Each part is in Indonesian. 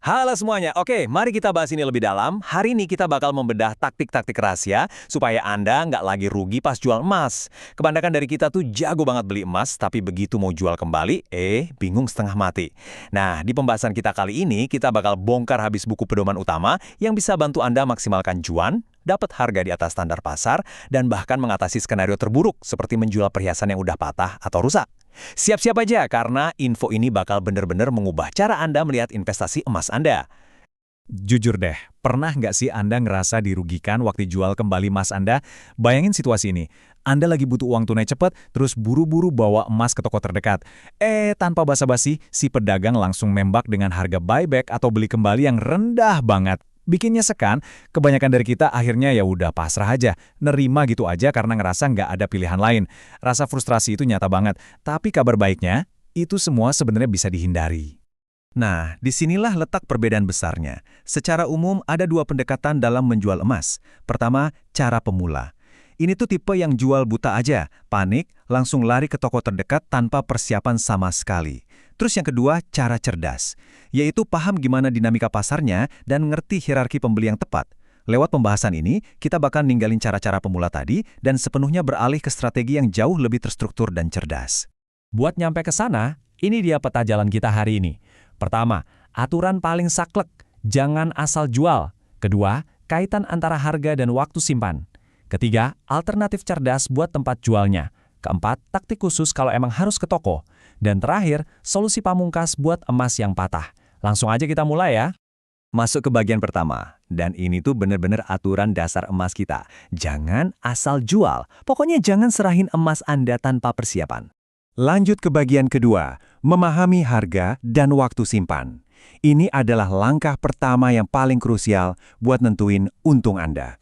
Halo semuanya, oke mari kita bahas ini lebih dalam. Hari ini kita bakal membedah taktik-taktik rahasia supaya Anda nggak lagi rugi pas jual emas. Kebanyakan dari kita tuh jago banget beli emas, tapi begitu mau jual kembali, bingung setengah mati. Nah, di pembahasan kita kali ini, kita bakal bongkar habis buku pedoman utama yang bisa bantu Anda maksimalkan cuan, dapat harga di atas standar pasar, dan bahkan mengatasi skenario terburuk seperti menjual perhiasan yang udah patah atau rusak. Siap-siap aja karena info ini bakal benar-benar mengubah cara Anda melihat investasi emas Anda. Jujur deh, pernah nggak sih Anda ngerasa dirugikan waktu jual kembali emas Anda? Bayangin situasi ini. Anda lagi butuh uang tunai cepat, terus buru-buru bawa emas ke toko terdekat. Tanpa basa-basi, si pedagang langsung nembak dengan harga buyback atau beli kembali yang rendah banget. Bikin nyesekan, kebanyakan dari kita akhirnya ya udah pasrah aja, nerima gitu aja karena ngerasa nggak ada pilihan lain. Rasa frustrasi itu nyata banget, tapi kabar baiknya, itu semua sebenarnya bisa dihindari. Nah, disinilah letak perbedaan besarnya. Secara umum, ada dua pendekatan dalam menjual emas. Pertama, cara pemula. Ini tuh tipe yang jual buta aja, panik, langsung lari ke toko terdekat tanpa persiapan sama sekali. Terus yang kedua, cara cerdas, yaitu paham gimana dinamika pasarnya dan ngerti hierarki pembeli yang tepat. Lewat pembahasan ini, kita bakal ninggalin cara-cara pemula tadi dan sepenuhnya beralih ke strategi yang jauh lebih terstruktur dan cerdas. Buat nyampe ke sana, ini dia peta jalan kita hari ini. Pertama, aturan paling saklek, jangan asal jual. Kedua, kaitan antara harga dan waktu simpan. Ketiga, alternatif cerdas buat tempat jualnya. Keempat, taktik khusus kalau emang harus ke toko. Dan terakhir, solusi pamungkas buat emas yang patah. Langsung aja kita mulai ya. Masuk ke bagian pertama, dan ini tuh bener-bener aturan dasar emas kita. Jangan asal jual, pokoknya jangan serahin emas Anda tanpa persiapan. Lanjut ke bagian kedua, memahami harga dan waktu simpan. Ini adalah langkah pertama yang paling krusial buat nentuin untung Anda.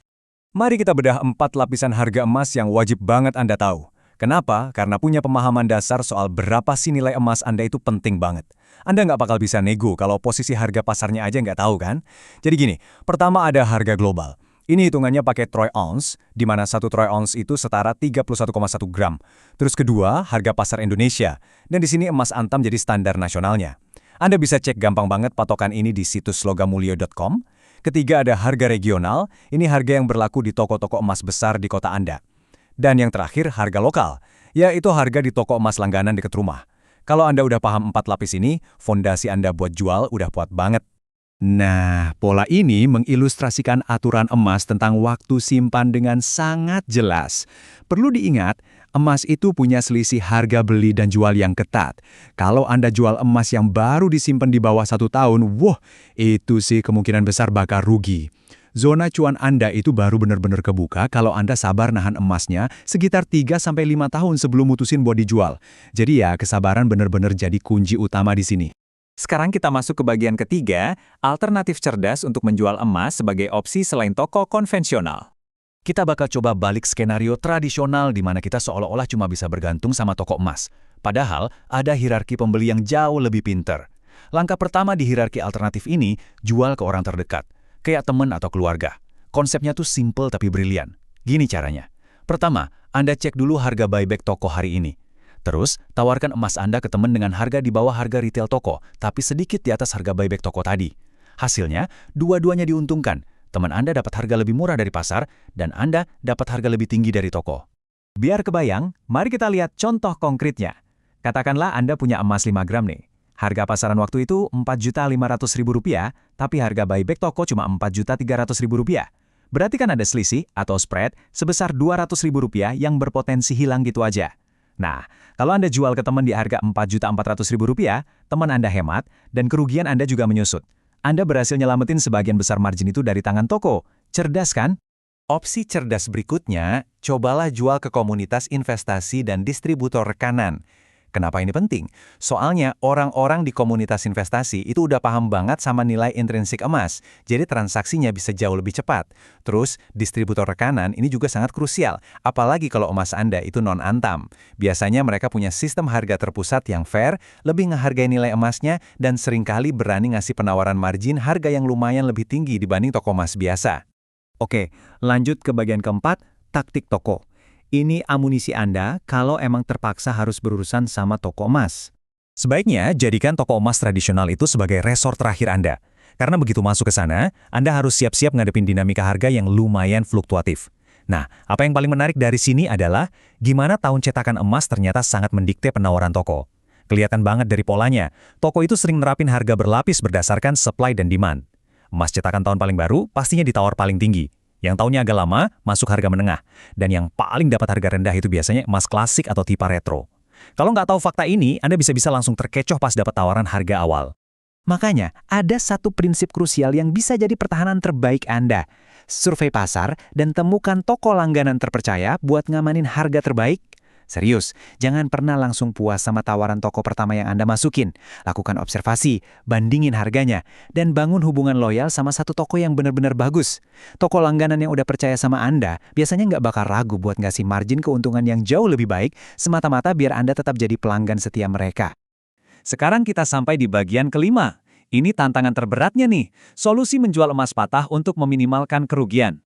Mari kita bedah 4 lapisan harga emas yang wajib banget Anda tahu. Kenapa? Karena punya pemahaman dasar soal berapa sih nilai emas Anda itu penting banget. Anda nggak bakal bisa nego kalau posisi harga pasarnya aja nggak tahu kan? Jadi gini, pertama ada harga global. Ini hitungannya pakai troy ounce, di mana 1 troy ounce itu setara 31,1 gram. Terus kedua, harga pasar Indonesia. Dan di sini emas antam jadi standar nasionalnya. Anda bisa cek gampang banget patokan ini di situs logamulyo.com. Ketiga ada harga regional, ini harga yang berlaku di toko-toko emas besar di kota Anda. Dan yang terakhir, harga lokal, yaitu harga di toko emas langganan dekat rumah. Kalau Anda udah paham 4 lapis ini, fondasi Anda buat jual udah kuat banget. Nah, pola ini mengilustrasikan aturan emas tentang waktu simpan dengan sangat jelas. Perlu diingat, emas itu punya selisih harga beli dan jual yang ketat. Kalau Anda jual emas yang baru disimpan di bawah 1 tahun, itu sih kemungkinan besar bakal rugi. Zona cuan Anda itu baru benar-benar kebuka kalau Anda sabar nahan emasnya sekitar 3-5 tahun sebelum mutusin buat dijual. Jadi ya, kesabaran benar-benar jadi kunci utama di sini. Sekarang kita masuk ke bagian ketiga, alternatif cerdas untuk menjual emas sebagai opsi selain toko konvensional. Kita bakal coba balik skenario tradisional di mana kita seolah-olah cuma bisa bergantung sama toko emas. Padahal ada hierarki pembeli yang jauh lebih pinter. Langkah pertama di hierarki alternatif ini, jual ke orang terdekat. Kayak teman atau keluarga. Konsepnya tuh simple tapi brilian. Gini caranya. Pertama, Anda cek dulu harga buyback toko hari ini. Terus, tawarkan emas Anda ke teman dengan harga di bawah harga retail toko, tapi sedikit di atas harga buyback toko tadi. Hasilnya, dua-duanya diuntungkan. Teman Anda dapat harga lebih murah dari pasar, dan Anda dapat harga lebih tinggi dari toko. Biar kebayang, mari kita lihat contoh konkretnya. Katakanlah Anda punya emas 5 gram nih. Harga pasaran waktu itu Rp4.500.000, tapi harga buyback toko cuma Rp4.300.000. Berarti kan ada selisih atau spread sebesar Rp200.000 yang berpotensi hilang gitu aja. Nah, kalau Anda jual ke teman di harga Rp4.400.000, teman Anda hemat dan kerugian Anda juga menyusut. Anda berhasil nyelamatin sebagian besar margin itu dari tangan toko. Cerdas kan? Opsi cerdas berikutnya, cobalah jual ke komunitas investasi dan distributor rekanan. Kenapa ini penting? Soalnya orang-orang di komunitas investasi itu udah paham banget sama nilai intrinsik emas, jadi transaksinya bisa jauh lebih cepat. Terus, distributor rekanan ini juga sangat krusial, apalagi kalau emas Anda itu non-antam. Biasanya mereka punya sistem harga terpusat yang fair, lebih ngehargai nilai emasnya, dan seringkali berani ngasih penawaran margin harga yang lumayan lebih tinggi dibanding toko emas biasa. Oke, lanjut ke bagian keempat, taktik toko. Ini amunisi Anda kalau emang terpaksa harus berurusan sama toko emas. Sebaiknya jadikan toko emas tradisional itu sebagai resort terakhir Anda. Karena begitu masuk ke sana, Anda harus siap-siap ngadepin dinamika harga yang lumayan fluktuatif. Nah, apa yang paling menarik dari sini adalah gimana tahun cetakan emas ternyata sangat mendikte penawaran toko. Kelihatan banget dari polanya, toko itu sering nerapin harga berlapis berdasarkan supply dan demand. Emas cetakan tahun paling baru pastinya ditawar paling tinggi. Yang tahunnya agak lama, masuk harga menengah. Dan yang paling dapat harga rendah itu biasanya emas klasik atau tipe retro. Kalau nggak tahu fakta ini, Anda bisa-bisa langsung terkecoh pas dapat tawaran harga awal. Makanya, ada satu prinsip krusial yang bisa jadi pertahanan terbaik Anda. Survei pasar dan temukan toko langganan terpercaya buat ngamanin harga terbaik. Serius, jangan pernah langsung puas sama tawaran toko pertama yang Anda masukin. Lakukan observasi, bandingin harganya, dan bangun hubungan loyal sama satu toko yang benar-benar bagus. Toko langganan yang udah percaya sama Anda biasanya nggak bakal ragu buat ngasih margin keuntungan yang jauh lebih baik, semata-mata biar Anda tetap jadi pelanggan setia mereka. Sekarang kita sampai di bagian kelima. Ini tantangan terberatnya nih, solusi menjual emas patah untuk meminimalkan kerugian.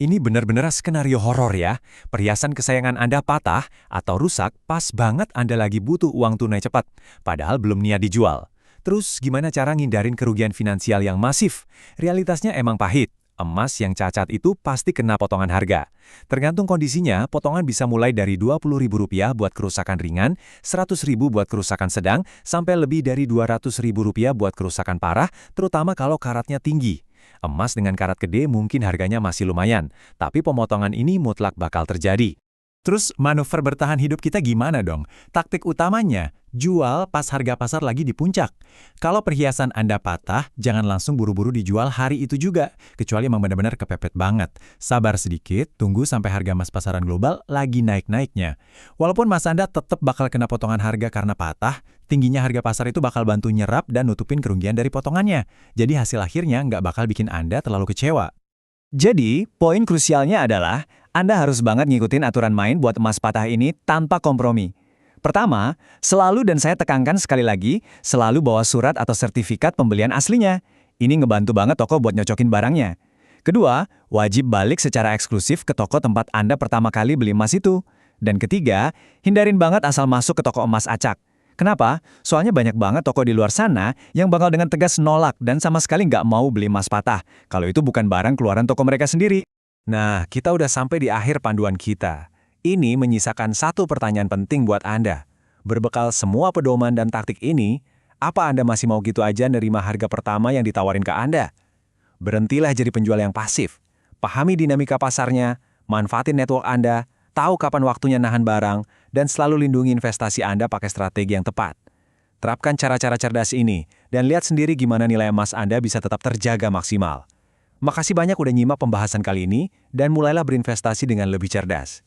Ini benar-benar skenario horor ya. Perhiasan kesayangan Anda patah atau rusak pas banget Anda lagi butuh uang tunai cepat, padahal belum niat dijual. Terus gimana cara ngindarin kerugian finansial yang masif? Realitasnya emang pahit. Emas yang cacat itu pasti kena potongan harga. Tergantung kondisinya, potongan bisa mulai dari Rp20.000 buat kerusakan ringan, Rp100.000 buat kerusakan sedang, sampai lebih dari Rp200.000 buat kerusakan parah, terutama kalau karatnya tinggi. Emas dengan karat gede mungkin harganya masih lumayan, tapi pemotongan ini mutlak bakal terjadi. Terus manuver bertahan hidup kita gimana dong? Taktik utamanya, jual pas harga pasar lagi di puncak. Kalau perhiasan Anda patah, jangan langsung buru-buru dijual hari itu juga, kecuali emang benar-benar kepepet banget. Sabar sedikit, tunggu sampai harga emas pasaran global lagi naik-naiknya. Walaupun emas Anda tetap bakal kena potongan harga karena patah, tingginya harga pasar itu bakal bantu nyerap dan nutupin kerugian dari potongannya. Jadi hasil akhirnya nggak bakal bikin Anda terlalu kecewa. Jadi, poin krusialnya adalah Anda harus banget ngikutin aturan main buat emas patah ini tanpa kompromi. Pertama, selalu dan saya tekankan sekali lagi, selalu bawa surat atau sertifikat pembelian aslinya. Ini ngebantu banget toko buat nyocokin barangnya. Kedua, wajib balik secara eksklusif ke toko tempat Anda pertama kali beli emas itu. Dan ketiga, hindarin banget asal masuk ke toko emas acak. Kenapa? Soalnya banyak banget toko di luar sana yang bakal dengan tegas nolak dan sama sekali nggak mau beli emas patah, kalau itu bukan barang keluaran toko mereka sendiri. Nah, kita udah sampai di akhir panduan kita. Ini menyisakan satu pertanyaan penting buat Anda. Berbekal semua pedoman dan taktik ini, apa Anda masih mau gitu aja nerima harga pertama yang ditawarin ke Anda? Berhentilah jadi penjual yang pasif. Pahami dinamika pasarnya, manfaatin network Anda, tahu kapan waktunya nahan barang, dan selalu lindungi investasi Anda pakai strategi yang tepat. Terapkan cara-cara cerdas ini, dan lihat sendiri gimana nilai emas Anda bisa tetap terjaga maksimal. Makasih banyak udah nyimak pembahasan kali ini, dan mulailah berinvestasi dengan lebih cerdas.